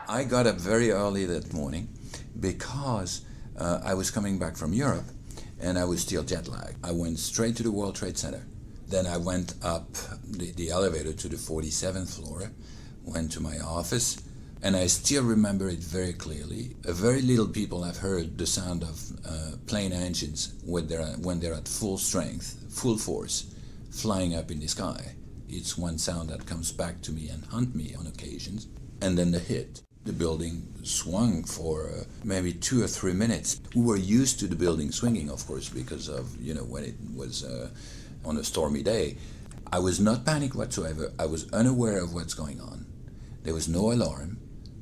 I got up very early that morning because I was coming back from Europe and I was still jet lagged. I went straight to the World Trade Center. Then I went up the elevator to the 47th floor, went to my office, and I still remember it very clearly. Very little people have heard the sound of plane engines when they're at full strength, full force, flying up in the sky. It's one sound that comes back to me and haunt me on occasions. And then the hit. The building swung for maybe 2 or 3 minutes. We were used to the building swinging, of course, because of, when it was on a stormy day. I was not panicked whatsoever. I was unaware of what's going on. There was no alarm,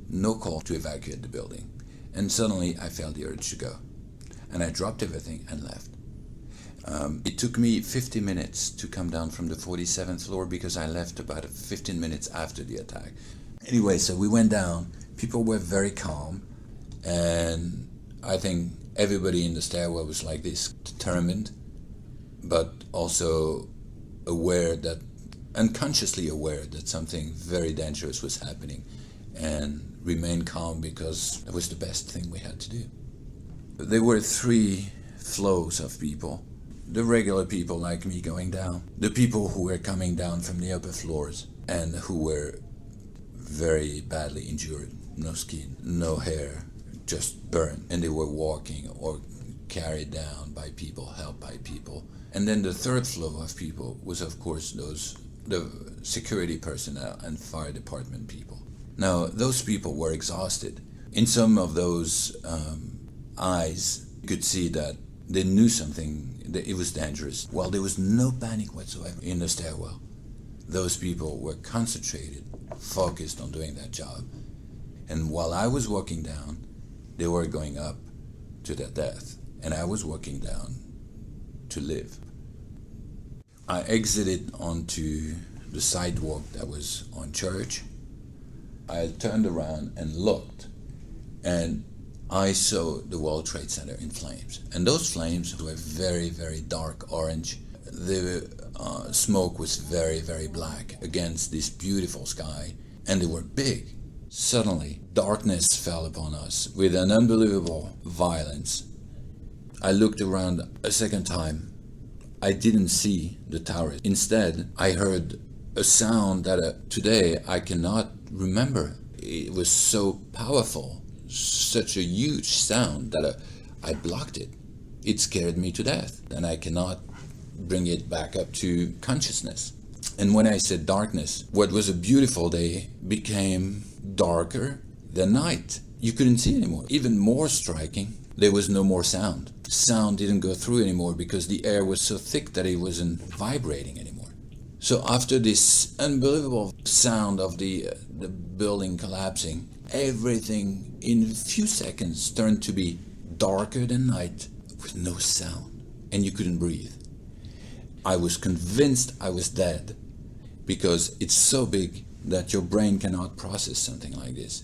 no call to evacuate the building. And suddenly I felt the urge to go. And I dropped everything and left. It took me 50 minutes to come down from the 47th floor because I left about 15 minutes after the attack. Anyway, so we went down. People were very calm. And I think everybody in the stairwell was like this, determined, but also unconsciously aware that something very dangerous was happening, and remained calm because it was the best thing we had to do. There were 3 flows of people. The regular people like me going down, the people who were coming down from the upper floors and who were very badly injured, no skin, no hair, just burned, and they were walking or carried down by people, helped by people. And then the 3rd flow of people was, of course, the security personnel and fire department people. Now, those people were exhausted. In some of those eyes, you could see that they knew something, that it was dangerous. While there was no panic whatsoever in the stairwell, those people were concentrated, focused on doing that job. And while I was walking down, they were going up to their death, and I was walking down to live. I exited onto the sidewalk that was on Church. I turned around and looked, and I saw the World Trade Center in flames. And those flames were very, very dark orange. The smoke was very, very black against this beautiful sky, and they were big. Suddenly, darkness fell upon us with an unbelievable violence. I looked around a second time. I didn't see the tower. Instead, I heard a sound that today I cannot remember. It was so powerful, such a huge sound that I blocked it. It scared me to death, and I cannot bring it back up to consciousness. And when I said darkness, what was a beautiful day became darker than night. You couldn't see anymore. Even more striking, there was no more sound. Sound didn't go through anymore because the air was so thick that it wasn't vibrating anymore. So after this unbelievable sound of the building collapsing, everything in a few seconds turned to be darker than night with no sound, and you couldn't breathe. I was convinced I was dead because it's so big that your brain cannot process something like this.